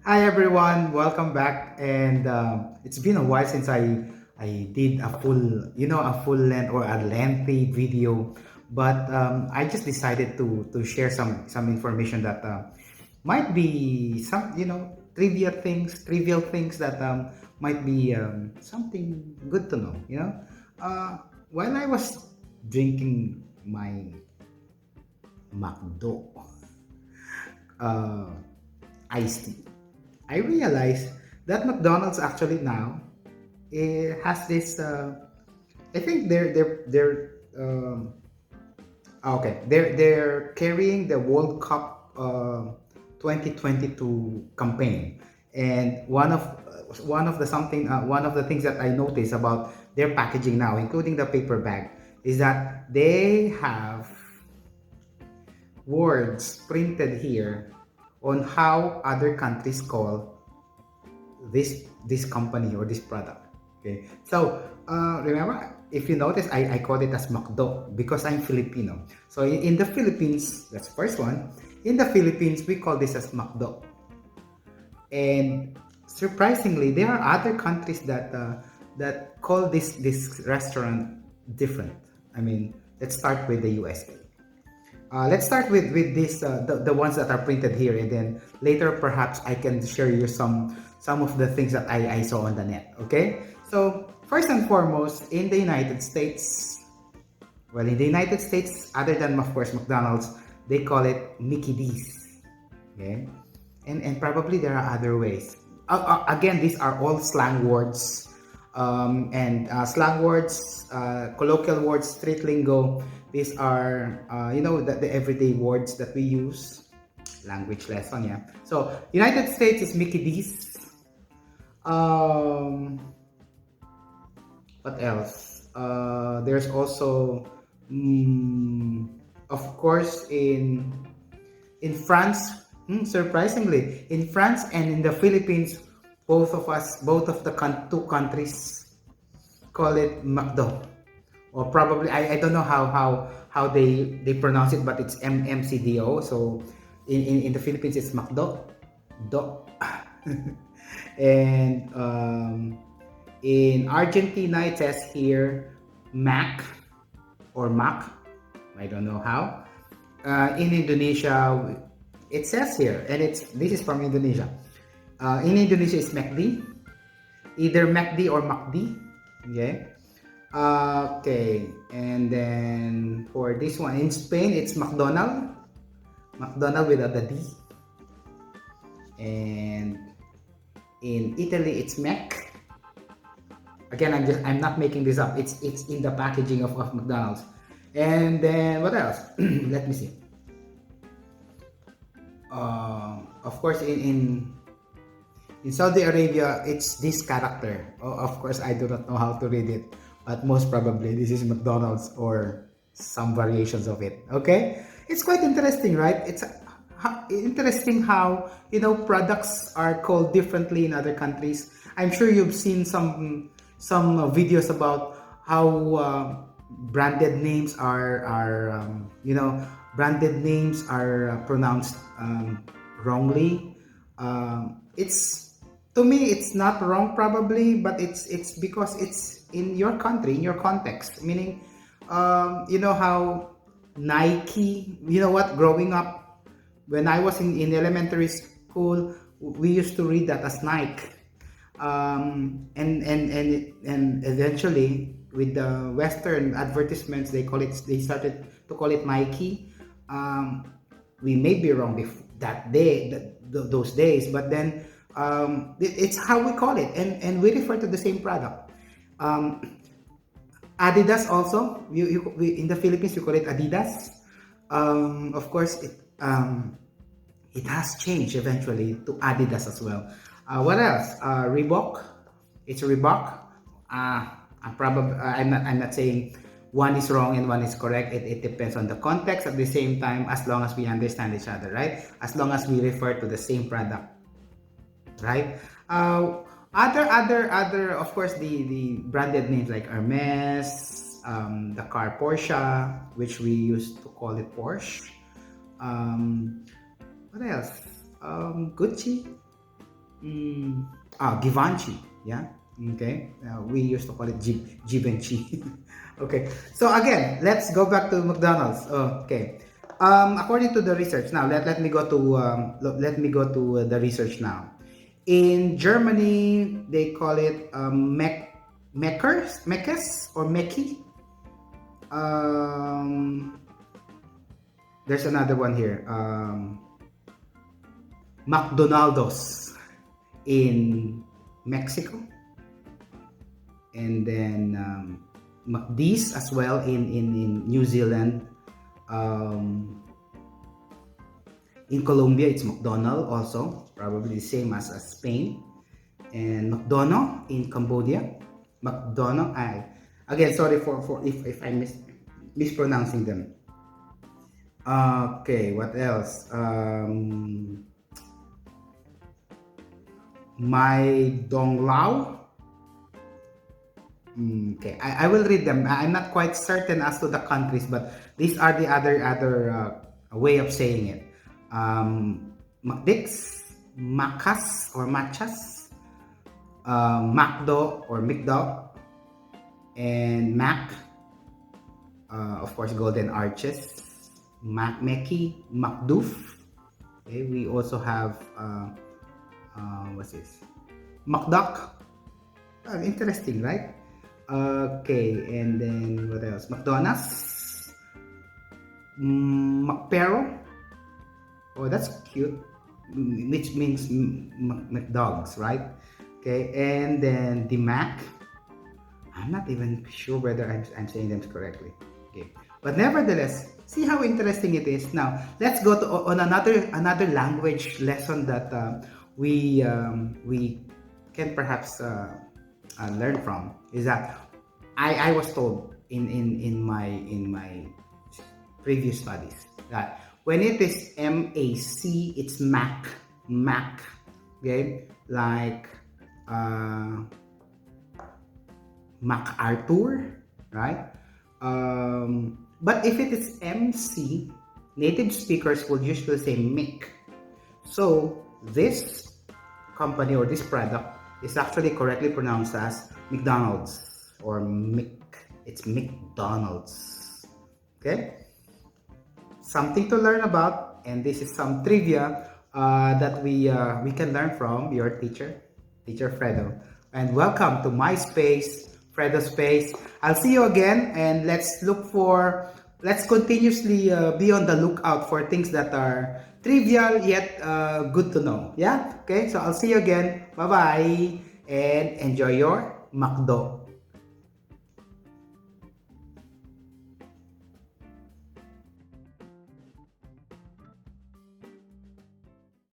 Hi everyone, welcome back. And it's been a while since I did a full, a full length or a lengthy video. But I just decided to share some information that might be some, trivial things that might be something good to know. While I was drinking my McDo uh, iced tea, I realized that McDonald's actually now has this. I think they're carrying the World Cup 2022 campaign, and one of the things that I noticed about their packaging now, including the paper bag, is that they have words printed here on how other countries call this company or this product. Okay, so remember, if you notice, I call it as McDo because I'm Filipino. So in the Philippines, that's the first one. In the Philippines, we call this as McDo. And surprisingly, there are other countries that call this restaurant different. I mean, let's start with the USA. Let's start with this the ones that are printed here, and then later perhaps I can share you some of the things that I saw on the net. Okay, so first and foremost, in the United States, well, in the United States, other than of course McDonald's, they call it Mickey D's. Okay, and probably there are other ways. Again, these are all slang words, and slang words, colloquial words, street lingo. These are the everyday words that we use. Language lesson, yeah. So United States is Mickey D's. Um, what else? There's also, mm, of course, in France, surprisingly, in France and in the Philippines, both of the two countries call it McDo. Or probably, I don't know how they pronounce it, but it's MCDO. So in the Philippines, it's McDo. Do. And in Argentina, it says here Mac or Mac. I don't know how. In Indonesia, it says here, and this is from Indonesia. In Indonesia, it's mekdi, either mekdi or makdi. Okay. Okay, and then for this one in Spain, it's McDonald without the D, and in Italy, it's Mec. Again, I'm not making this up. It's in the packaging of McDonald's. And then what else? Let me see. Of course, in Saudi Arabia, it's this character. Of course, I do not know how to read it, but most probably this is McDonald's or some variations of it. Okay, it's quite interesting, right? It's interesting how products are called differently in other countries. I'm sure you've seen some videos about how branded names branded names are pronounced wrongly. It's to me it's not wrong probably, but it's because it's in your country, in your context. Meaning, you know how Nike. You know what? Growing up, when I was in elementary school, we used to read that as Nike. And eventually with the Western advertisements, they started to call it Nike. Um, we may be wrong that day, those days, but then it's how we call it, and we refer to the same product. Um, Adidas also, in the Philippines, we call it Adidas. Of course, it has changed eventually to Adidas as well. What else? Reebok. It's Reebok. I'm not saying one is wrong and one is correct. It depends on the context. At the same time, as long as we understand each other, right? As long as we refer to the same product, right? Other, of course, the branded names like Hermes, the car Porsche, which we used to call it Porsche. Um, what else? Gucci. Mm, Givenchy, yeah. Okay, we used to call it Givenchy. Okay, so again, let's go back to McDonald's. Okay, according to the research, now let me go to the research now. In Germany, they call it Meckers or Meki. Um, there's another one here. McDonaldos in Mexico, and then McD's as well in New Zealand. Um, in Colombia, it's McDonald also, probably the same as Spain, and McDonald in Cambodia. McDonald. I again sorry for if I mispronouncing them. Okay, what else? My Dong Lao. Okay, I will read them. I'm not quite certain as to the countries, but these are the other way of saying it. Macdix, Macas or Machas, Macdo or Mcdo, and Mac, of course, Golden Arches, Mac Meki, Macdoof. Okay, we also have what's this? Macduck. Interesting, right? Okay, and then what else? McDonald's, McPero. Oh, that's cute, which means McDogs, right? Okay, and then the Mac. I'm not even sure whether I'm saying them correctly. Okay, but nevertheless, see how interesting it is. Now let's go to on another language lesson that we can perhaps learn from is that I was told in my previous studies that when it is MAC, it's Mac, okay, like MacArthur, right? But if it is MC, native speakers will usually say Mick. So this company or this product is actually correctly pronounced as McDonald's or Mick. It's McDonald's. Okay? Something to learn about, and this is some trivia that we can learn from your teacher Fredo. And welcome to my space, FREDspace. I'll see you again, and let's continuously be on the lookout for things that are trivial yet good to know. Yeah? Okay, so I'll see you again. Bye bye, and enjoy your McDo.